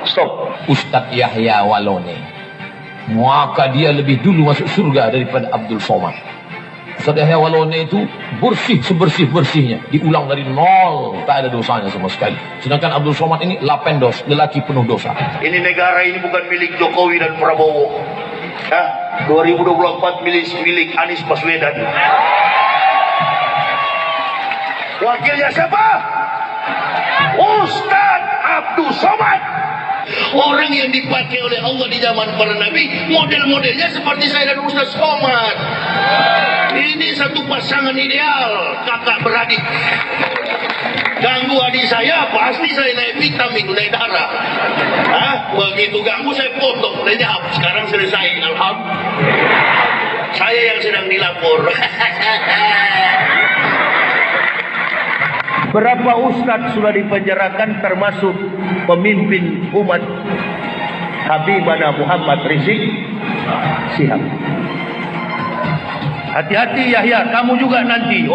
stop. Ustadz Yahya Walone, maka dia lebih dulu masuk surga daripada Abdul Somad. Ustadz Yahya Walone itu bersih sebersih-bersihnya, diulang dari nol, tak ada dosanya sama sekali. Sedangkan Abdul Somad ini lapendos, lelaki penuh dosa. Ini negara ini bukan milik Jokowi dan Prabowo. 2024 milik Anies Baswedan. Wakilnya siapa? Ustadz Abdul Somad. Orang yang dipakai oleh Allah di zaman para nabi, model-modelnya seperti saya dan Ustadz Somad. Ini satu pasangan ideal, kakak beradik. Ganggu adik saya, pasti saya naik vitamin, naik darah. Begitu ganggu saya potong, lenyap. Sekarang selesai, alhamdulillah. Saya yang sedang dilapor. Berapa ustadz sudah dipenjarakan termasuk pemimpin umat Habibana Muhammad Rizik Syihab. Hati-hati Yahya, kamu juga nanti.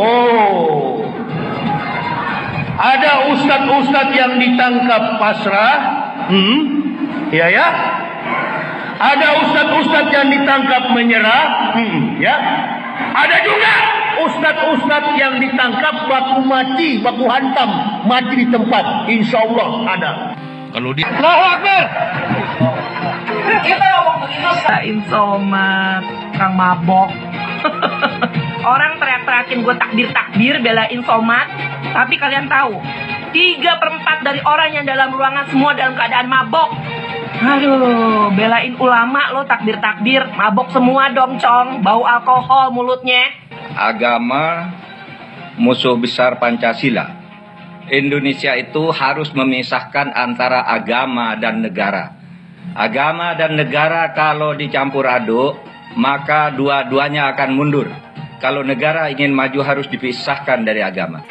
Ada ustadz-ustadz yang ditangkap pasrah. Ya. Ada ustadz-ustadz yang ditangkap menyerah. Ya. Ada juga ustadz-ustadz yang ditangkap baku mati, baku hantam, mati di tempat. Insya Allah ada. Kalau dia Allahu Akbar. Kita ngomong begitu Somad, Kang mabok. Orang teriak-teriakin gue takbir belain Somad. Tapi kalian tahu 3/4 dari orang yang dalam ruangan semua dalam keadaan mabok. Aduh, belain ulama lo takbir mabok semua dong cong, bau alkohol mulutnya. Agama musuh besar Pancasila. Indonesia itu harus memisahkan antara agama dan negara. Agama dan negara kalau dicampur aduk, maka dua-duanya akan mundur. Kalau negara ingin maju harus dipisahkan dari agama.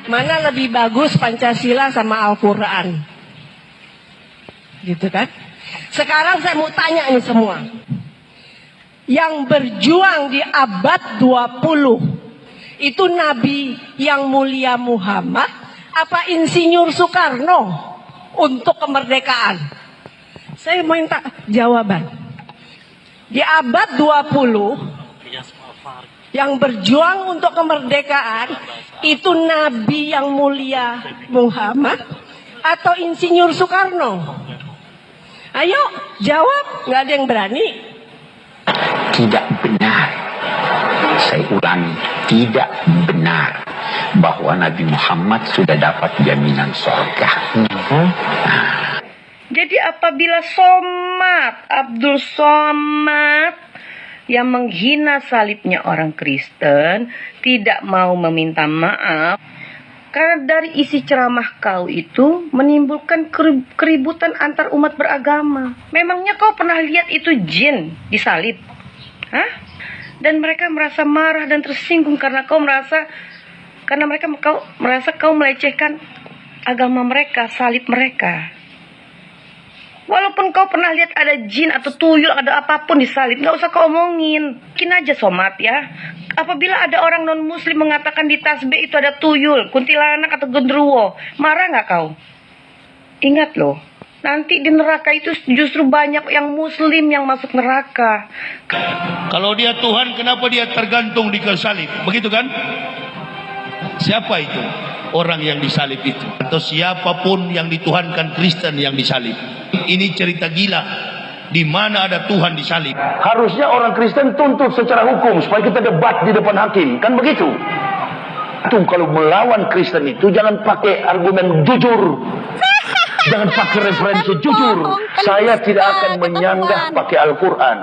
Mana lebih bagus Pancasila sama Al-Quran? Gitu kan? Sekarang saya mau tanya nih semua. Yang berjuang di abad 20 itu Nabi yang mulia Muhammad apa Insinyur Soekarno untuk kemerdekaan? Saya mau minta jawaban. Di abad 20 yang berjuang untuk kemerdekaan itu Nabi yang mulia Muhammad atau Insinyur Soekarno? Ayo jawab, nggak ada yang berani. Tidak benar, saya ulangi, tidak benar bahwa Nabi Muhammad sudah dapat jaminan surga. Jadi apabila Abdul Somad yang menghina salibnya orang Kristen tidak mau meminta maaf, karena dari isi ceramah kau itu menimbulkan keributan antar umat beragama. Memangnya kau pernah lihat itu jin disalib? Dan mereka merasa marah dan tersinggung karena kau merasa kau melecehkan agama mereka, salib mereka. Walaupun kau pernah lihat ada jin atau tuyul, ada apapun di salib, nggak usah kau omongin. Mungkin aja Somad ya. Apabila ada orang non-muslim mengatakan di tasbih itu ada tuyul, kuntilanak atau genderuwo, marah nggak kau? Ingat loh, nanti di neraka itu justru banyak yang muslim yang masuk neraka. Kalau dia Tuhan, kenapa dia tergantung di kayu salib? Begitu kan? Siapa itu? Orang yang disalib itu. Atau siapapun yang dituhankan Kristen yang disalib. Ini cerita gila. Di mana ada Tuhan disalib? Harusnya orang Kristen tuntut secara hukum supaya kita debat di depan hakim, kan begitu? Tuh kalau melawan Kristen itu jangan pakai argumen jujur. Jangan pakai referensi jujur. Saya tidak akan menyanggah pakai Al-Quran.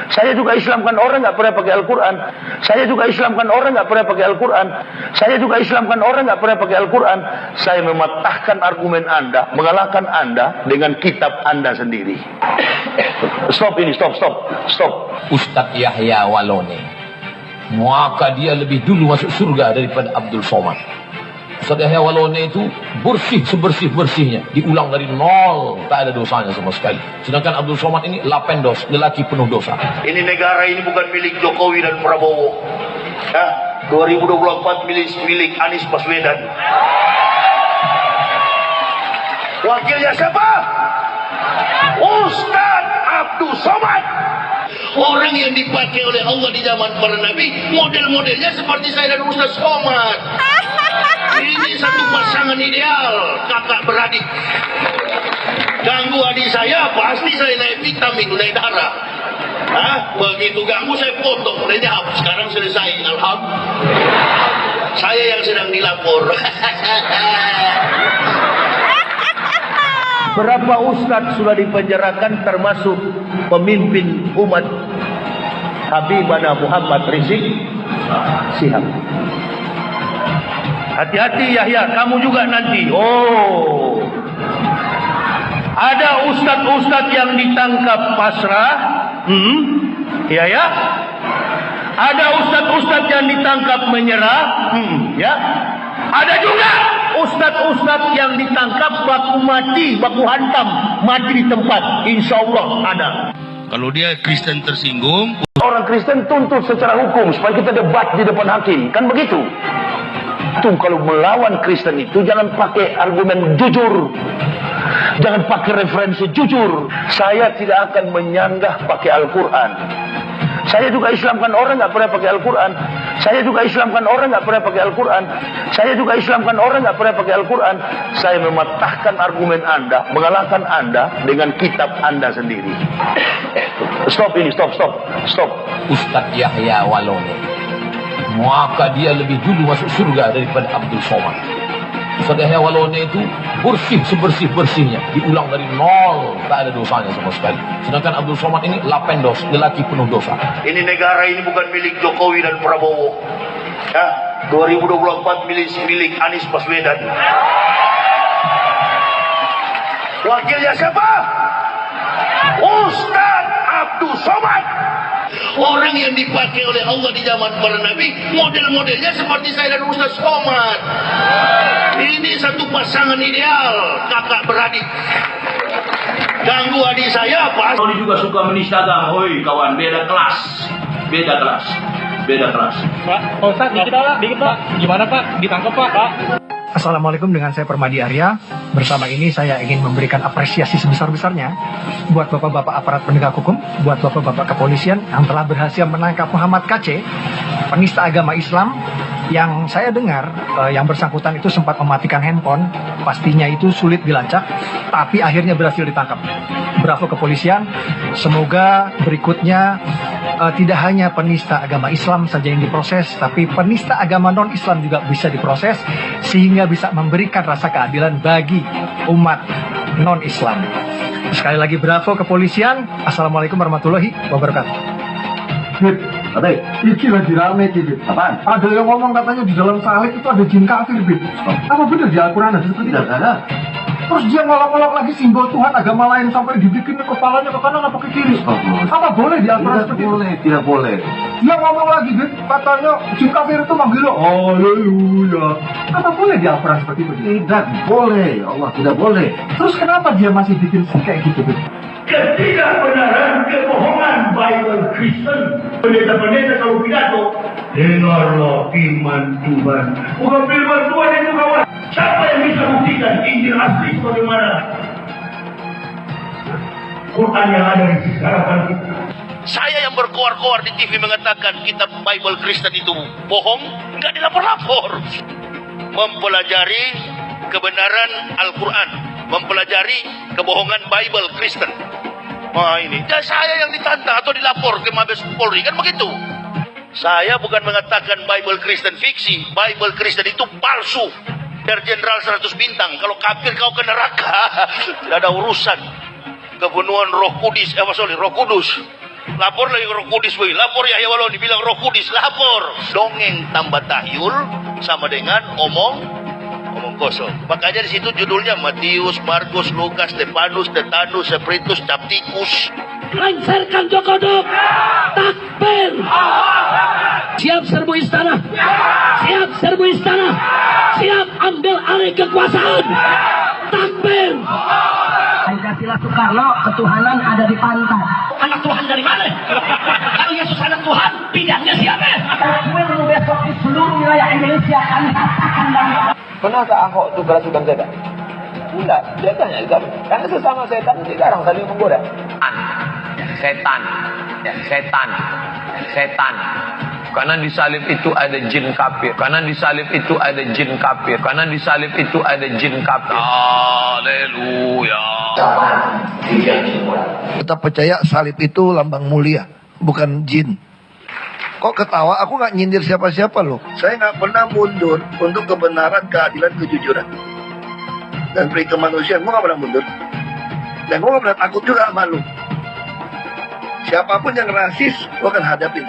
Saya juga Islamkan orang nggak pernah pakai Al-Quran. Saya juga Islamkan orang nggak pernah pakai Al-Quran. Saya juga Islamkan orang nggak pernah pakai Al-Quran. Saya mematahkan argumen Anda, mengalahkan Anda dengan kitab Anda sendiri. Stop. Ustadz Yahya Walone, maka dia lebih dulu masuk surga daripada Abdul Somad. Ustadz Yahya Walone itu bersih sebersih-bersihnya, diulang dari nol, tak ada dosanya sama sekali. Sedangkan Abdul Somad ini lapendos, lelaki penuh dosa. Ini negara ini bukan milik Jokowi dan Prabowo. 2024 milik Anies Baswedan. Wakilnya siapa? Ustaz Abdul Somad. Orang yang dipakai oleh Allah di zaman para nabi, model-modelnya seperti saya dan Ustaz Somad. Ini satu pasangan ideal, kakak beradik. Ganggu adik saya, pasti saya naik vitamin, naik darah. Hah? Begitu ganggu saya potong, lenyap. Sekarang selesai, alhamdulillah. Saya yang sedang dilapor. Berapa ustadz sudah dipenjarakan termasuk pemimpin umat Habibana Muhammad Rizik Sihab. Hati-hati Yahya, kamu juga nanti. Oh, ada ustadz-ustadz yang ditangkap pasrah. Ya. Ada ustadz-ustadz yang ditangkap menyerah. Ya. Ada juga ustadz-ustadz yang ditangkap baku mati, baku hantam, mati di tempat. Insya Allah ada. Kalau dia Kristen tersinggung, Orang Kristen tuntut secara hukum supaya kita debat di depan hakim, kan begitu? Tuh, kalau melawan Kristen itu jangan pakai argumen jujur, jangan pakai referensi jujur. Saya tidak akan menyanggah pakai Al-Quran. Saya juga Islamkan orang nggak pernah pakai Al-Quran. Saya juga Islamkan orang nggak pernah pakai Al-Quran. Saya juga Islamkan orang nggak pernah pakai Al-Quran. Saya mematahkan argumen Anda, mengalahkan Anda dengan kitab Anda sendiri. Stop ini, stop. Ustadz Yahya Walone, maka dia lebih dulu masuk surga daripada Abdul Somad. Ustadz Yahya Walone itu bersih sebersih-bersihnya, diulang dari nol, tak ada dosanya sama sekali. Sedangkan Abdul Somad ini lapendos, lelaki penuh dosa. Ini negara ini bukan milik Jokowi dan Prabowo. Ya, 2024 milik Anies Baswedan. Wakilnya siapa? Ustaz Abdul Somad. Orang yang dipakai oleh Allah di zaman para nabi, model-modelnya seperti saya dan Ustaz Somad. Ini satu pasangan ideal, kakak beradik. Ganggu adik saya, pas. Ini juga suka menista agama. Hoi kawan, beda kelas. Pak Ustaz, dikit Pak. Gimana Pak? Ditangkap Pak? Assalamualaikum, dengan saya Permadi Arya. Bersama ini saya ingin memberikan apresiasi sebesar-besarnya buat bapak-bapak aparat penegak hukum, buat bapak-bapak kepolisian yang telah berhasil menangkap Muhammad KC, penista agama Islam, yang saya dengar yang bersangkutan itu sempat mematikan handphone. Pastinya itu sulit dilacak, tapi akhirnya berhasil ditangkap. Bravo kepolisian. Semoga berikutnya tidak hanya penista agama Islam saja yang diproses, tapi penista agama non-Islam juga bisa diproses, sehingga bisa memberikan rasa keadilan bagi umat non-Islam. Sekali lagi bravo kepolisian. Assalamualaikum warahmatullahi wabarakatuh. Ada Iki lagi rame gitu. apaan? Ada yang ngomong katanya di dalam salib itu ada jin kafir, Bib. Apa benar di Al-Quran ada seperti itu? Tidak ada. Terus dia ngolok-ngolok lagi simbol Tuhan agama lain sampai dibikin kepalanya ke kanan apa ke kiri. Apa boleh di Al-Quran seperti itu? Tidak boleh. Dia ngomong lagi, Bib, katanya jin kafir itu manggil lo, haleluya. Apa boleh di Al-Quran seperti itu? Tidak boleh. Allah tidak boleh. Terus kenapa dia masih bikin kayak gitu, Bib? Ketidakbenaran, kebohongan Bible Kristen. Pendeta-pendeta kalau pidato, dengarlah firman Tuhan. Bukan firman Tuhan itu kawan. Siapa yang bisa buktikan Injil asli bagaimana? Quran yang ada di sekarang kita. Saya yang berkoar-koar di TV mengatakan kitab Bible Kristen itu bohong, nggak dilapor-lapor. Mempelajari kebenaran Al-Quran, mempelajari kebohongan Bible Kristen. Wah ini, dan saya yang ditantang atau dilapor ke Mabes Polri, kan begitu. Saya bukan mengatakan Bible Kristen fiksi, Bible Kristen itu palsu. Dari Jenderal 100 bintang, kalau kafir kau ke neraka. Tidak ada urusan. Kebunuhan Roh Kudus, Roh Kudus. Lapor lagi Roh Kudus, boy. Lapor Yahya Waloni bilang Roh Kudus, lapor. Dongeng tambah tahyul sama dengan omong kosong. Makanya di situ judulnya Matius, Markus, Lukas, Stefanus, Stetanus, Spiritus, Captikus. Lancarkan Jokodok. Takbir. Siap serbu istana. Siap serbu istana. Siap ambil alih kekuasaan. Takbir. Pancasila Soekarno, ketuhanan ada di pantat. Anak Tuhan dari mana? Kalau Yesus anak Tuhan, bidangnya siapa? Takbir besok di seluruh wilayah Indonesia akan katakan dan Pernah tak Ahok itu kerasukan setan? Enggak, dia tanya kami. Karena sesama setan dilarang saling menggoda. Setan. Karena di salib itu ada jin kafir. Karena di salib itu ada jin kafir. Karena di salib itu ada jin kafir. Haleluya. Kita percaya salib itu lambang mulia, bukan jin. Kok ketawa? Aku nggak nyindir siapa-siapa loh. Saya nggak pernah mundur untuk kebenaran, keadilan, kejujuran, dan peri kemanusiaan. Gue nggak pernah mundur. Dan gue nggak pernah takut juga sama lu. Siapapun yang rasis, gue akan hadapin.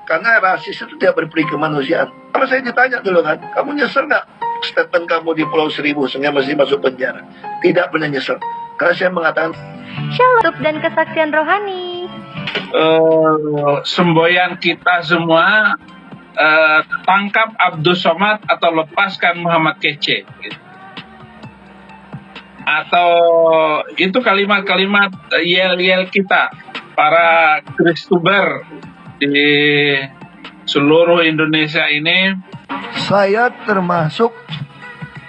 Karena rasis itu tidak berperi kemanusiaan. Kalau saya ditanya dulu kan, kamu nyesel nggak statement kamu di Pulau Seribu sehingga mesti masuk penjara? Tidak pernah nyesel. Karena saya mengatakan Shalom dan kesaksian rohani. Semboyan kita semua, tangkap Abdul Somad atau lepaskan Muhammad Kece. Atau itu kalimat-kalimat yel-yel kita, para Kristuber di seluruh Indonesia ini. saya termasuk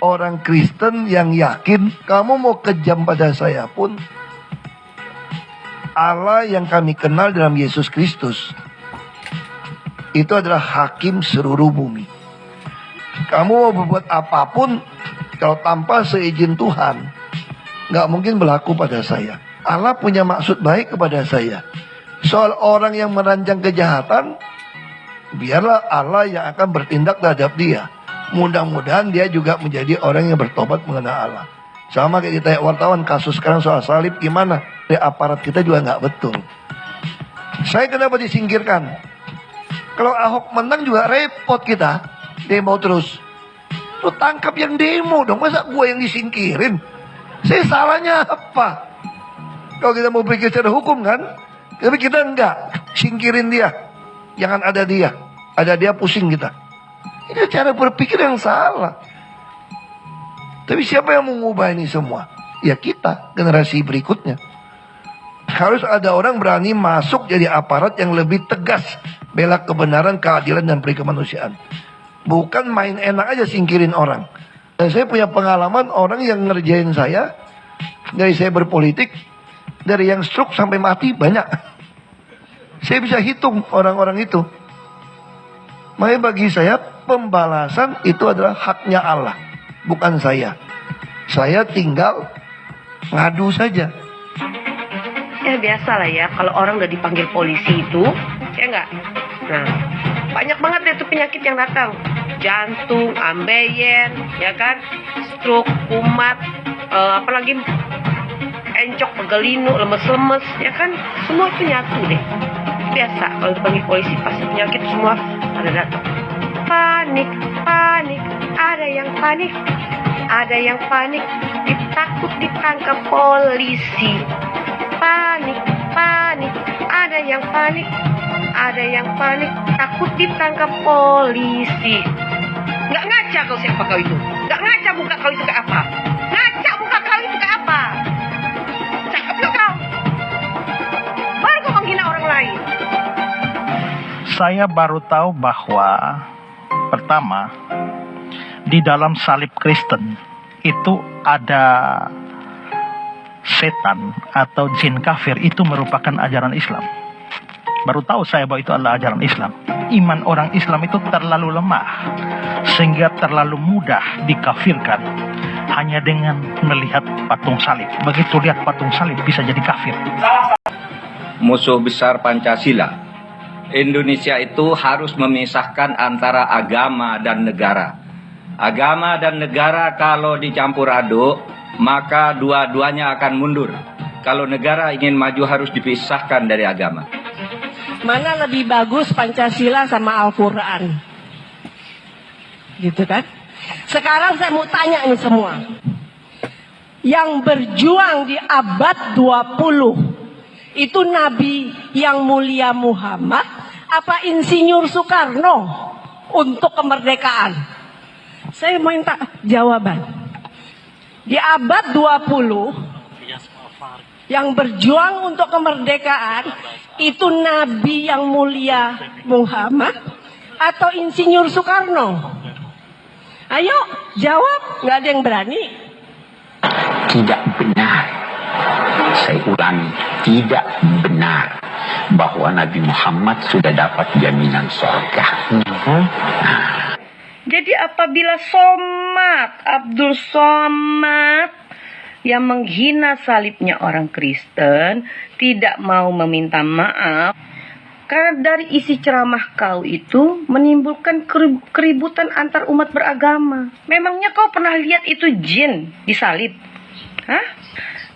orang Kristen yang yakin kamu mau kejam pada saya pun, Allah yang kami kenal dalam Yesus Kristus itu adalah hakim seluruh bumi. Kamu mau berbuat apapun, kalau tanpa seizin Tuhan, nggak mungkin berlaku pada saya. Allah punya maksud baik kepada saya. Soal orang yang merancang kejahatan, biarlah Allah yang akan bertindak terhadap dia. Mudah-mudahan dia juga menjadi orang yang bertobat mengenal Allah. Sama kayak ditanya wartawan kasus sekarang soal salib, gimana? Di aparat kita juga nggak betul. Saya kenapa disingkirkan? Kalau Ahok menang juga repot kita. Demo terus. Lu tangkap yang demo dong, masa gue yang disingkirin? Saya salahnya apa? Kalau kita mau pikir secara hukum kan, tapi kita enggak, singkirin dia. Jangan ada dia. Ada dia pusing kita. Itu cara berpikir yang salah. Tapi siapa yang mengubah ini semua? Ya kita, generasi berikutnya. Harus ada orang berani masuk jadi aparat yang lebih tegas, bela kebenaran, keadilan, dan peri kemanusiaan. Bukan main enak aja singkirin orang. Dan saya punya pengalaman orang yang ngerjain saya, dari saya berpolitik, dari yang stroke sampai mati banyak. Saya bisa hitung orang-orang itu. Makanya bagi saya pembalasan itu adalah haknya Allah, bukan saya. Saya tinggal ngadu saja. Ya biasa lah ya, kalau orang udah dipanggil polisi itu, ya enggak? Nah, banyak banget deh tuh penyakit yang datang. Jantung, ambeien, ya kan? Stroke, kumat, apalagi encok, pegelinu, lemes-lemes, ya kan? Semua itu nyatu deh. Biasa kalau dipanggil polisi pasti penyakit semua ada datang. Panik, ada yang panik, takut ditangkap polisi. Panik, ada yang panik, takut ditangkap polisi. Nggak ngaca kau siapa kau itu? Nggak ngaca muka kau itu ke apa? Ngaca muka kau itu ke apa? Cakep gak kau? Baru kau menghina orang lain. Saya baru tahu bahwa pertama di dalam salib Kristen itu ada setan atau jin kafir, itu merupakan ajaran Islam. Baru tahu saya bahwa itu adalah ajaran Islam. Iman orang Islam itu terlalu lemah sehingga terlalu mudah dikafirkan hanya dengan melihat patung salib. Begitu lihat patung salib bisa jadi kafir. Musuh besar Pancasila. Indonesia itu harus memisahkan antara agama dan negara. Agama dan negara kalau dicampur aduk, maka dua-duanya akan mundur. Kalau negara ingin maju harus dipisahkan dari agama. Mana lebih bagus Pancasila sama Al-Quran? Gitu kan? Sekarang saya mau tanya nih semua. Yang berjuang di abad 20 itu Nabi yang mulia Muhammad apa Insinyur Soekarno untuk kemerdekaan? Saya mau minta jawaban. Di abad 20 yang berjuang untuk kemerdekaan itu Nabi yang mulia Muhammad atau Insinyur Soekarno? Ayo, jawab. Nggak ada yang berani. Tidak benar. Saya ulangi, tidak benar bahwa Nabi Muhammad sudah dapat jaminan surga. Jadi apabila Somad, Abdul Somad yang menghina salibnya orang Kristen tidak mau meminta maaf karena dari isi ceramah kau itu menimbulkan keributan antar umat beragama. Memangnya kau pernah lihat itu jin disalib? Hah?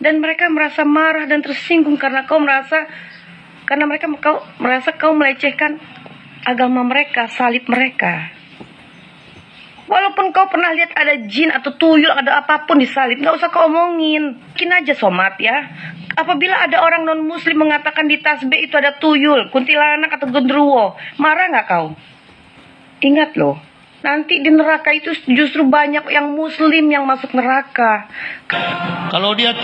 Dan mereka merasa marah dan tersinggung karena kau merasa kau melecehkan agama mereka, salib mereka. Walaupun kau pernah lihat ada jin atau tuyul, ada apapun di salib, nggak usah kau omongin. Mungkin aja Somad ya. Apabila ada orang non-muslim mengatakan di tasbih itu ada tuyul, kuntilanak atau genderuwo, marah nggak kau? Ingat loh, nanti di neraka itu justru banyak yang muslim yang masuk neraka. Kalau dia